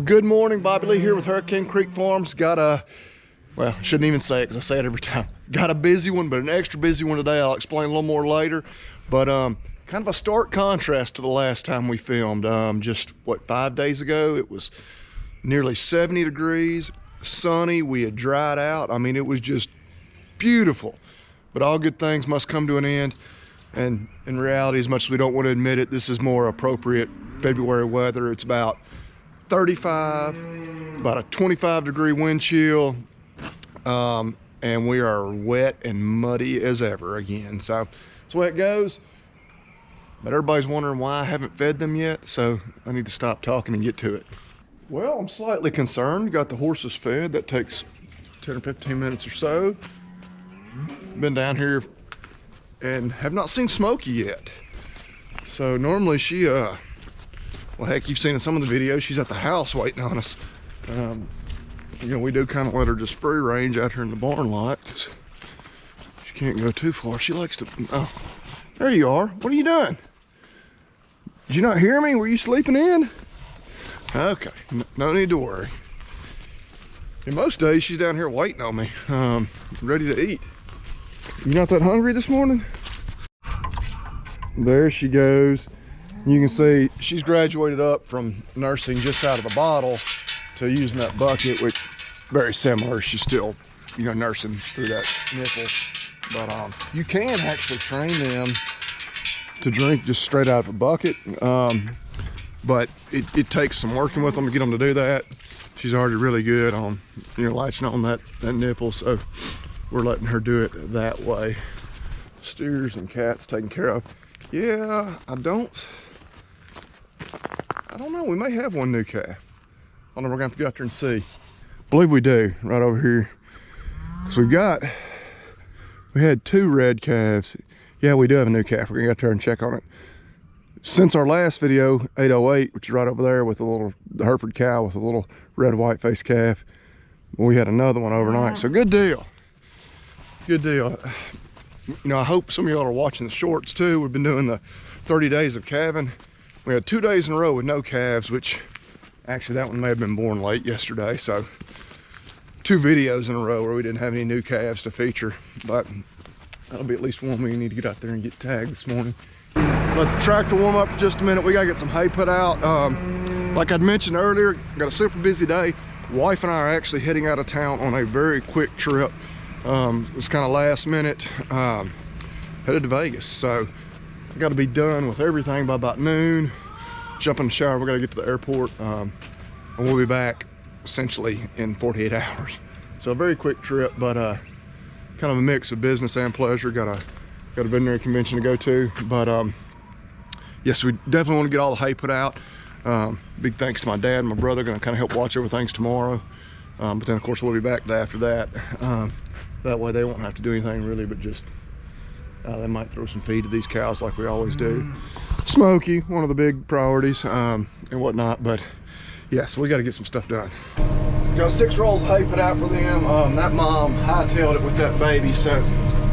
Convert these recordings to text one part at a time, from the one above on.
Good morning, Bobby Lee here with Hurricane Creek Farms. Got a, well, shouldn't even say it because I say it every time. Got a busy one, but an extra busy one today. I'll explain a little more later. But kind of a stark contrast to the last time we filmed. Just, what, 5 days ago? It was nearly 70 degrees, sunny. We had dried out. I mean, it was just beautiful. But all good things must come to an end. And in reality, as much as we don't want to admit it, this is more appropriate February weather. It's about 35, about a 25-degree wind chill, and we are wet and muddy as ever again. So that's the way it goes. But everybody's wondering why I haven't fed them yet, so I need to stop talking and get to it. Well, I'm slightly concerned. Got the horses fed. That takes 10 or 15 minutes or so. Been down here and have not seen Smokey yet. So normally she, well, heck, you've seen in some of the videos, she's at the house waiting on us. You know, we do kind of let her just free range out here in the barn lot because she can't go too far. She likes to, oh, there you are. What are you doing? Did you not hear me? Were you sleeping in? Okay, no need to worry. In most days, she's down here waiting on me, ready to eat. You not that hungry this morning? There she goes. You can see she's graduated up from nursing just out of the bottle to using that bucket, which very similar. She's still, you know, nursing through that nipple. But you can actually train them to drink just straight out of a bucket. But it takes some working with them to get them to do that. She's already really good on, you know, latching on that nipple. So we're letting her do it that way. Steers and cats taken care of. Yeah, I don't know, we may have one new calf. I don't know, we're gonna have to go out there and see. I believe we do, right over here. So we had 2 red calves. Yeah, we do have a new calf. We're gonna go out there and check on it. Since our last video, 808, which is right over there with a little Hereford cow with a little red white faced calf, we had another one overnight. So good deal. Good deal. You know, I hope some of y'all are watching the shorts too. We've been doing the 30 days of calving. We had 2 days in a row with no calves, which actually that one may have been born late yesterday. So 2 videos in a row where we didn't have any new calves to feature, but that'll be at least one we need to get out there and get tagged this morning. Let the tractor warm up for just a minute. We gotta get some hay put out. Like I'd mentioned earlier, got a super busy day. Wife and I are actually heading out of town on a very quick trip. It was kind of last minute, headed to Vegas. So I got to be done with everything by about noon. Jump in the shower, we got to get to the airport, and we'll be back essentially in 48 hours. So a very quick trip, but kind of a mix of business and pleasure. Got a veterinary convention to go to, but yes, we definitely want to get all the hay put out. Big thanks to my dad and my brother, gonna kind of help watch over things tomorrow. But then of course we'll be back the day after that. That way they won't have to do anything really, but just they might throw some feed to these cows like we always do. Smokey, one of the big priorities, and whatnot. But yeah, so we got to get some stuff done. Got 6 rolls of hay put out for them. That mom hightailed it with that baby, so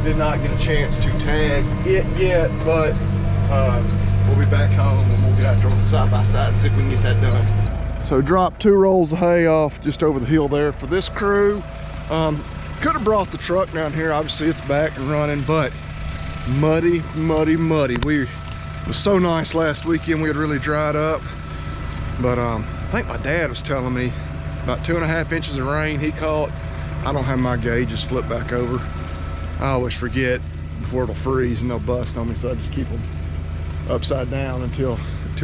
did not get a chance to tag it yet, but we'll be back home and we'll get out there on the side-by-side and see if we can get that done. So dropped 2 rolls of hay off just over the hill there for this crew. Could have brought the truck down here. Obviously it's back and running, but muddy, muddy, muddy. It was so nice last weekend. We had really dried up, but I think my dad was telling me about 2.5 inches of rain he caught. I don't have my gauges flipped back over. I always forget before it'll freeze and they'll bust on me, so I just keep them upside down until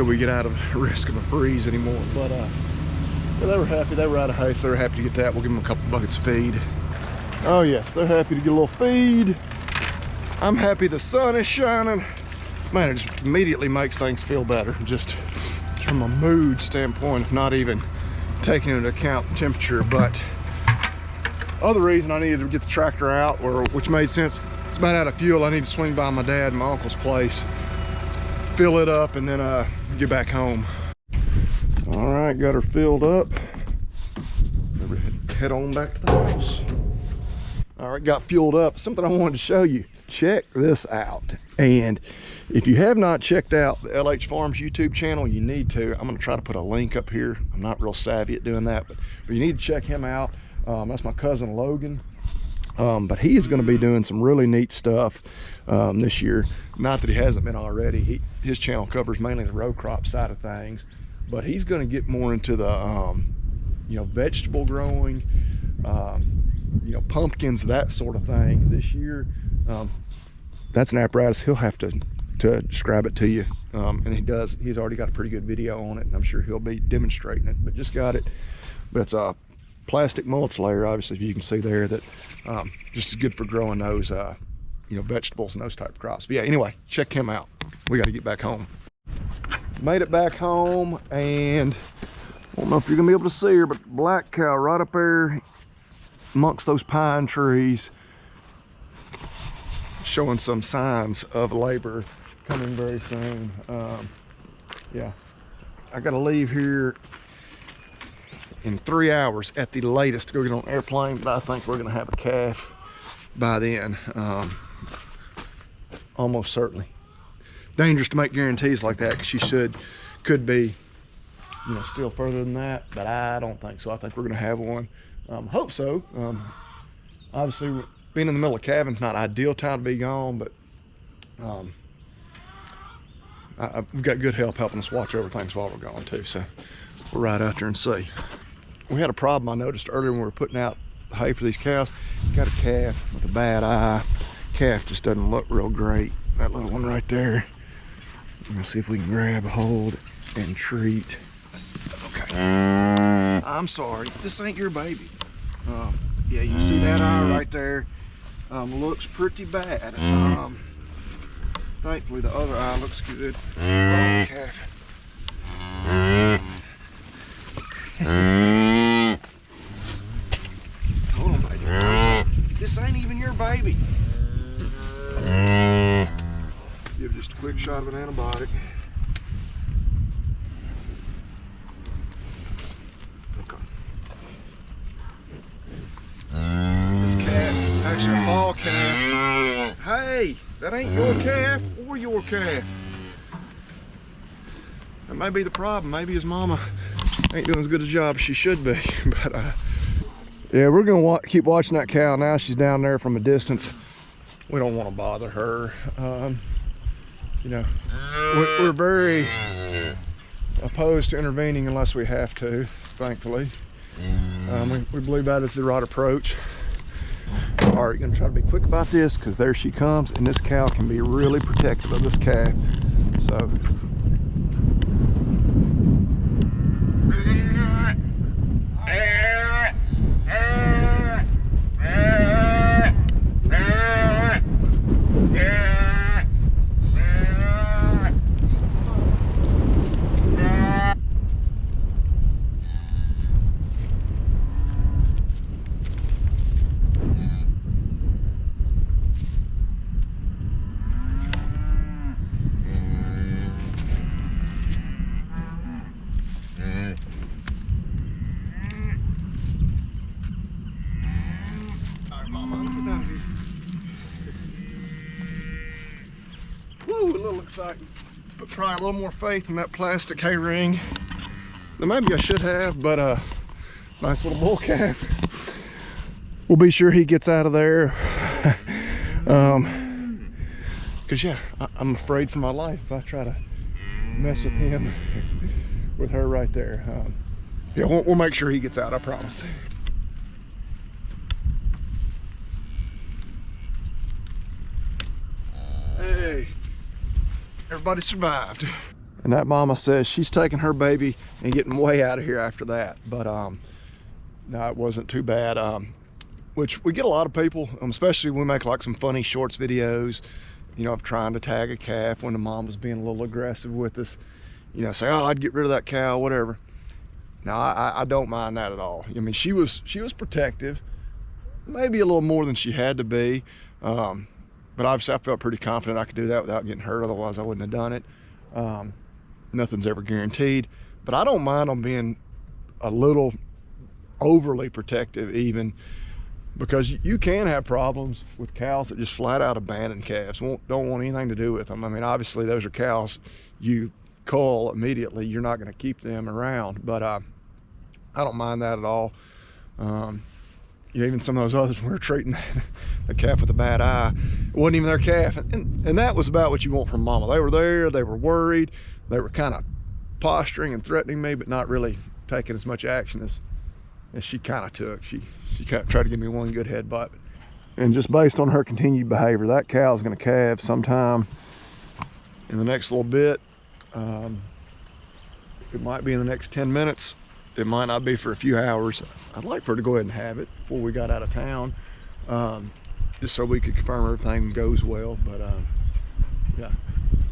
we get out of the risk of a freeze anymore. But yeah, they were happy. They were out of hay, so they were happy to get that. We'll give them a couple buckets of feed. Oh yes, they're happy to get a little feed. I'm happy the sun is shining. Man, it just immediately makes things feel better, just from a mood standpoint, if not even taking into account the temperature. But other reason I needed to get the tractor out, which made sense, it's about out of fuel. I need to swing by my dad and my uncle's place, fill it up, and then get back home. All right, got her filled up. Head on back to the house. All right, got fueled up. Something I wanted to show you. check this out. And if you have not checked out the LH Farms YouTube channel, you need to. I'm gonna try to put a link up here. I'm not real savvy at doing that, but you need to check him out. That's my cousin Logan. But he is going to be doing some really neat stuff this year. Not that he hasn't been already. His channel covers mainly the row crop side of things, but he's going to get more into the vegetable growing, pumpkins, that sort of thing this year. That's an apparatus he'll have to describe it to you, and he does. He's already got a pretty good video on it, and I'm sure he'll be demonstrating it, but just got it. But it's a plastic mulch layer, obviously, if you can see there, that just as good for growing those vegetables and those type of crops. But yeah, anyway, check him out. We got to get back home. Made it back home, and I don't know if you're gonna be able to see her, but black cow right up there amongst those pine trees, showing some signs of labor coming very soon. Yeah, I gotta leave here in 3 hours at the latest to go get on an airplane, but I think we're gonna have a calf by then, almost certainly. Dangerous to make guarantees like that, because she could be still further than that, but I don't think so. I think we're gonna have one. Hope so. Obviously being in the middle of calving's not ideal time to be gone, but we've got good help helping us watch over things while we're gone too, so we'll ride out there and see. We had a problem I noticed earlier when we were putting out hay for these cows. Got a calf with a bad eye. Calf just doesn't look real great. That little one right there. Let's see if we can grab a hold and treat. Okay. I'm sorry, this ain't your baby. Yeah, you see that eye right there? Looks pretty bad. Thankfully the other eye looks good. Oh, calf. Hold on, baby. This ain't even your baby. Give just a quick shot of an antibiotic. Okay. This calf, actually a fall calf. Hey, that ain't your calf or your calf. That may be the problem. Maybe his mama ain't doing as good a job as she should be. But yeah, we're gonna keep watching that cow now. She's down there from a distance. We don't want to bother her. We're very opposed to intervening unless we have to, thankfully. We believe that is the right approach. All right, gonna try to be quick about this, because there she comes, and this cow can be really protective of this calf. So woo, a little exciting, but try a little more faith in that plastic hay ring than maybe I should have. But nice little bull calf. We'll be sure he gets out of there, because yeah, I'm afraid for my life if I try to mess with him with her right there. Yeah, we'll make sure he gets out, I promise. Hey, everybody survived. And that mama says she's taking her baby and getting way out of here after that. But no, it wasn't too bad. Which we get a lot of people, especially when we make like some funny shorts videos, of trying to tag a calf when the mom was being a little aggressive with us. Say, oh, I'd get rid of that cow, whatever. Now, I don't mind that at all. I mean, she was protective, maybe a little more than she had to be. But obviously I felt pretty confident I could do that without getting hurt. Otherwise I wouldn't have done it. Nothing's ever guaranteed, but I don't mind them being a little overly protective even. because you can have problems with cows that just flat out abandon calves, don't want anything to do with them. I mean, obviously those are cows you cull immediately. You're not going to keep them around, but I don't mind that at all. Even some of those others we were treating the calf with a bad eye, it wasn't even their calf, and that was about what you want from mama. They were there, they were worried, they were kind of posturing and threatening me, but not really taking as much action as she kind of took. She kind of tried to give me one good headbutt, and just based on her continued behavior, that cow is going to calve sometime in the next little bit. It might be in the next 10 minutes. It might not be for a few hours. I'd like for her to go ahead and have it before we got out of town, just so we could confirm everything goes well. But yeah,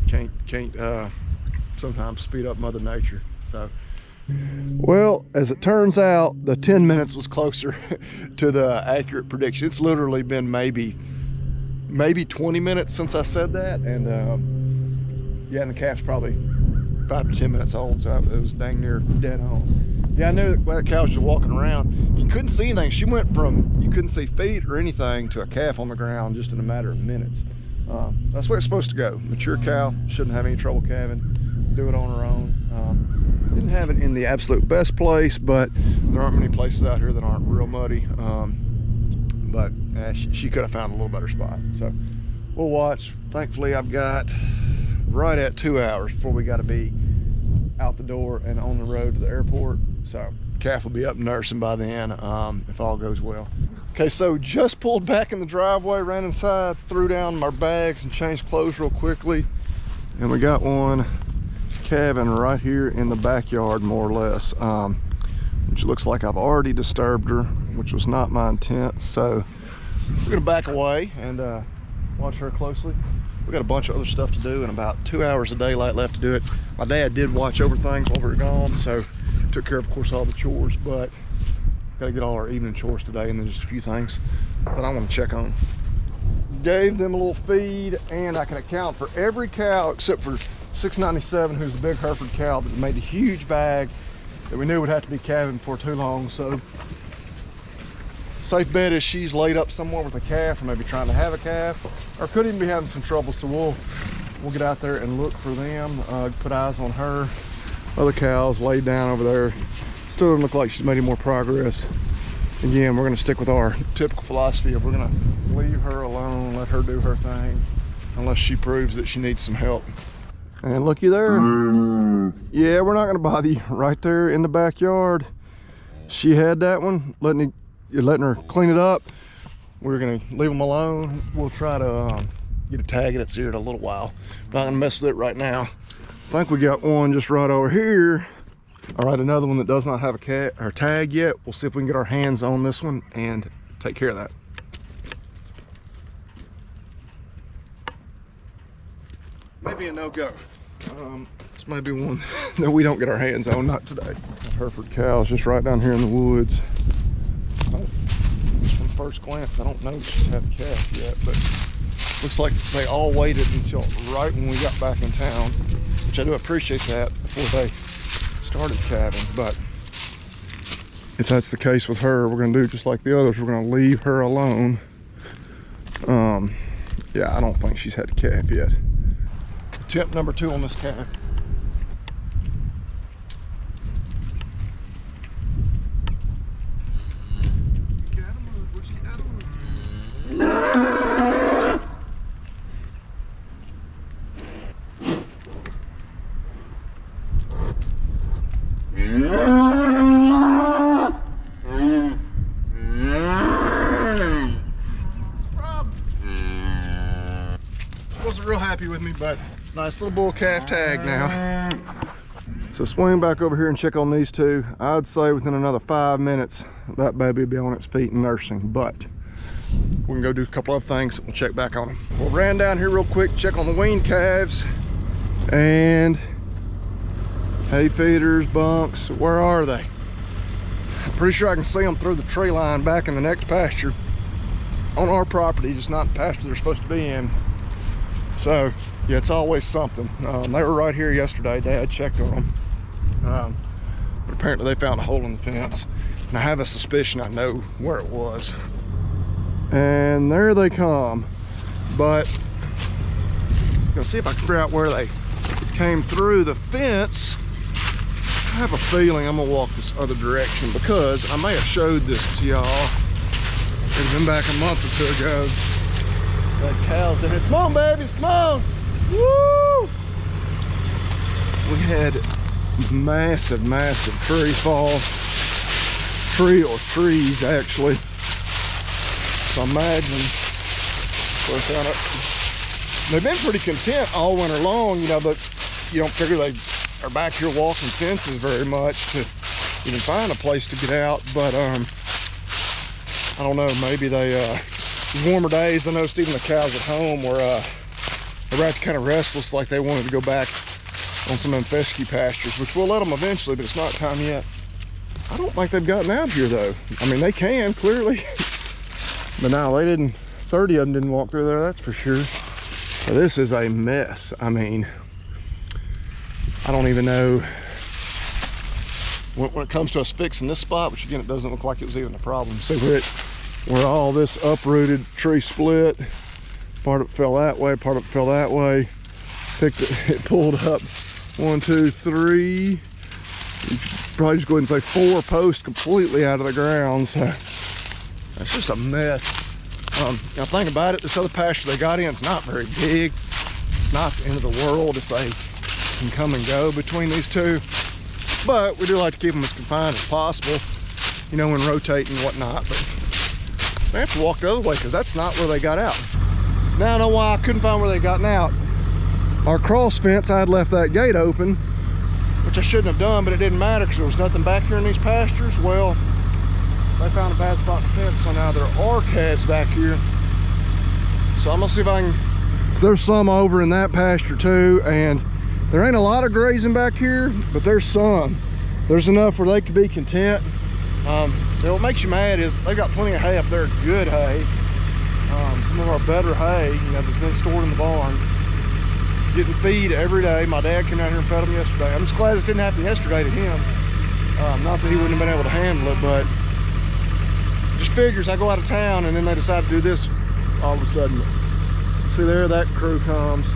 can't sometimes speed up Mother Nature. So, well, as it turns out, the 10 minutes was closer to the accurate prediction. It's literally been maybe 20 minutes since I said that, and yeah, and the calf's probably 5 to 10 minutes old, so it was dang near dead on. Yeah, I knew that cow was just walking around. You couldn't see anything. She went from, you couldn't see feet or anything, to a calf on the ground just in a matter of minutes. That's where it's supposed to go. Mature cow shouldn't have any trouble calving. Do it on her own. Didn't have it in the absolute best place, but there aren't many places out here that aren't real muddy. But she could have found a little better spot. So we'll watch. Thankfully, I've got right at 2 hours before we got to be out the door and on the road to the airport. So calf will be up nursing by then, if all goes well. Okay, so just pulled back in the driveway, ran inside, threw down my bags and changed clothes real quickly, and we got one calving right here in the backyard, more or less, which looks like I've already disturbed her, which was not my intent. So we're gonna back away and watch her closely. We got a bunch of other stuff to do and about 2 hours of daylight left to do it. My dad did watch over things while we were gone, so took care of course, all the chores, but gotta get all our evening chores today, and then just a few things that I want to check on. Gave them a little feed, and I can account for every cow except for 697, who's the big Hereford cow that made a huge bag that we knew would have to be calving for too long. So safe bet is she's laid up somewhere with a calf, or maybe trying to have a calf, or could even be having some trouble. So we'll get out there and look for them, put eyes on her. Other cows laid down over there. Still doesn't look like she's made any more progress. Again, we're gonna stick with our typical philosophy of we're gonna leave her alone, let her do her thing, unless she proves that she needs some help. And looky there. Yeah, we're not gonna bother you. Right there in the backyard. She had that one, letting her clean it up. We're gonna leave them alone. We'll try to get a tag in its ear in a little while. Not gonna mess with it right now. I think we got one just right over here. All right, another one that does not have a tag yet. We'll see if we can get our hands on this one and take care of that. Maybe a no-go. This may be one that we don't get our hands on, not today. The Hereford cow is just right down here in the woods. Oh, from first glance, I don't know if she's had a calf yet, but looks like they all waited until right when we got back in town, which I do appreciate that, before they started calving. But if that's the case with her, we're gonna do just like the others. We're gonna leave her alone. Yeah, I don't think she's had a calf yet. Attempt number 2 on this calf. Wasn't real happy with me, but nice little bull calf tag now. So swing back over here and check on these two. I'd say within another 5 minutes that baby will be on its feet and nursing, but we can go do a couple other things and we'll check back on them. We'll ran down here real quick, check on the weaned calves and hay feeders, bunks. Where are they? I'm pretty sure I can see them through the tree line back in the next pasture on our property, just not the pasture they're supposed to be in. So yeah, it's always something. They were right here yesterday. Dad checked on them, but apparently they found a hole in the fence, and I have a suspicion I know where it was. And there they come. But I'm gonna see if I can figure out where they came through the fence. I have a feeling I'm gonna walk this other direction because I may have showed this to y'all. It's been back a month or two ago. That cow's in it. Come on, babies, come on! Woo! We had massive, massive tree fall. Tree or trees, actually. So imagine, they've been pretty content all winter long, you know, but you don't figure they are back here walking fences very much to even find a place to get out. But I don't know, maybe they warmer days. I noticed even the cows at home were kind of restless, like they wanted to go back on some of them fescue pastures, which we'll let them eventually, but it's not time yet. I don't think they've gotten out here though. I mean, they can clearly, but no, they didn't. 30 of them didn't walk through there, that's for sure. So this is a mess. I mean, I don't even know when it comes to us fixing this spot, which again, it doesn't look like it was even a problem. So where all this uprooted tree split, part of it fell that way, part of it fell that way. It pulled up 1, 2, 3. You could probably just go ahead and say 4 posts completely out of the ground. So that's just a mess. Now think about it, this other pasture they got in, it's not very big. It's not the end of the world if they can come and go between these two. But we do like to keep them as confined as possible, you know, when rotating and whatnot. But they have to walk the other way because that's not where they got out. Now I know why I couldn't find where they gotten out. Our cross fence, I had left that gate open, which I shouldn't have done, but it didn't matter because there was nothing back here in these pastures. Well, they found a bad spot in the fence, so now there are calves back here. So I'm gonna see if I can, so there's some over in that pasture too, and there ain't a lot of grazing back here, but there's some. There's enough where they could be content. What makes you mad is they've got plenty of hay up there, good hay. Some of our better hay, you know, that's been stored in the barn. Getting feed every day. My dad came out here and fed them yesterday. I'm just glad this didn't happen yesterday to him. Not that he wouldn't have been able to handle it, but just figures I go out of town and then they decide to do this all of a sudden. See there, that crew comes.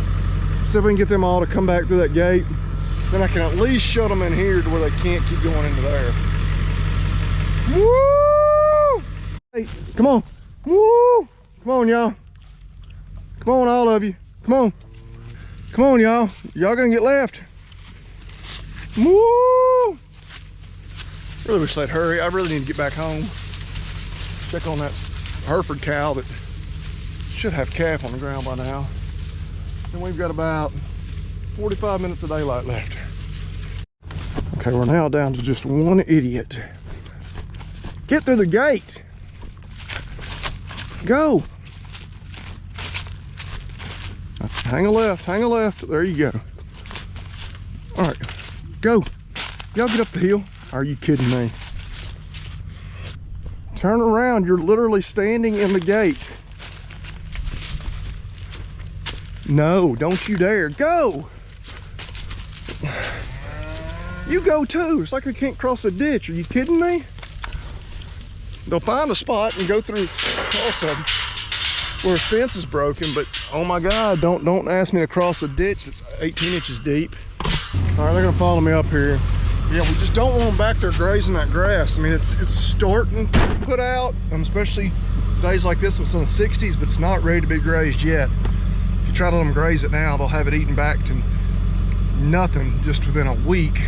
See if we can get them all to come back through that gate. Then I can at least shut them in here to where they can't keep going into there. Woo! Hey, come on. Woo! Come on, y'all. Come on, all of you. Come on. Come on, y'all. Y'all gonna get left. Woo! Really wish they'd hurry. I really need to get back home. Check on that Hereford cow that should have calf on the ground by now. And we've got about 45 minutes of daylight left. Okay, we're now down to just one idiot. Get through the gate. Go. Hang a left, hang a left. There you go. All right, go. Y'all get up the hill. Are you kidding me? Turn around, you're literally standing in the gate. No, don't you dare, go. You go too, it's like they can't cross a ditch. Are you kidding me? They'll find a spot and go through across them where a fence is broken, but oh my God, don't ask me to cross a ditch that's 18 inches deep. All right, they're gonna follow me up here. Yeah, we just don't want them back there grazing that grass. I mean, it's starting to put out, especially days like this when it's in the 60s, but it's not ready to be grazed yet. If you try to let them graze it now, they'll have it eaten back to nothing just within a week.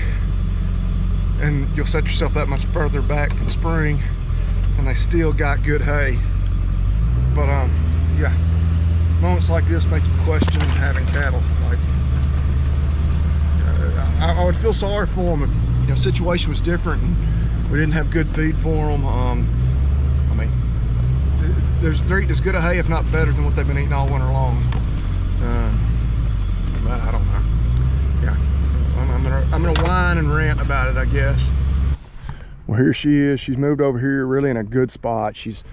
And you'll set yourself that much further back for the spring, and they still got good hay. But yeah, moments like this make you question having cattle. Like, I would feel sorry for them if, you know, situation was different and we didn't have good feed for them. I mean, they're eating as good a hay, if not better, than what they've been eating all winter long. But I don't know. Yeah, I'm gonna whine and rant about it, I guess. Well, here she is. She's moved over here, really in a good spot. She's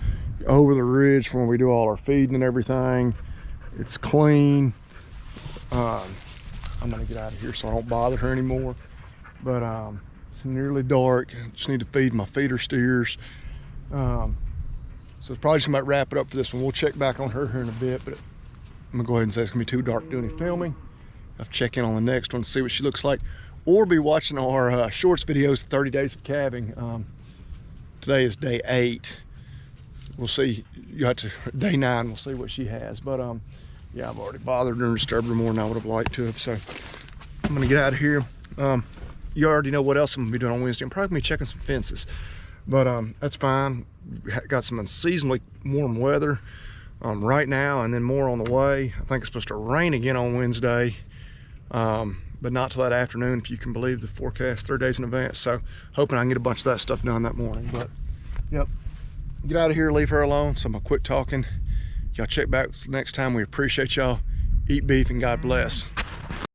over the ridge from where we do all our feeding and everything. It's clean. I'm gonna get out of here so I don't bother her anymore. But it's nearly dark. Just need to feed my feeder steers. So it's probably just about wrap it up for this one. We'll check back on her here in a bit, but I'm gonna go ahead and say it's gonna be too dark to do any filming. I'll check in on the next one, see what she looks like, or be watching our shorts videos, 30 days of calving. Today is day 8. We'll see, you have to, day 9, we'll see what she has. But yeah, I've already bothered her and disturbed her more than I would have liked to have. So I'm gonna get out of here. You already know what else I'm gonna be doing on Wednesday. I'm probably gonna be checking some fences, but that's fine. Got some unseasonably warm weather right now, and then more on the way. I think it's supposed to rain again on Wednesday, but not till that afternoon, if you can believe the forecast, 3 days in advance. So hoping I can get a bunch of that stuff done that morning. But yep, get out of here, leave her alone. So I'm gonna quit talking. Y'all check back next time. We appreciate y'all. Eat beef and God bless.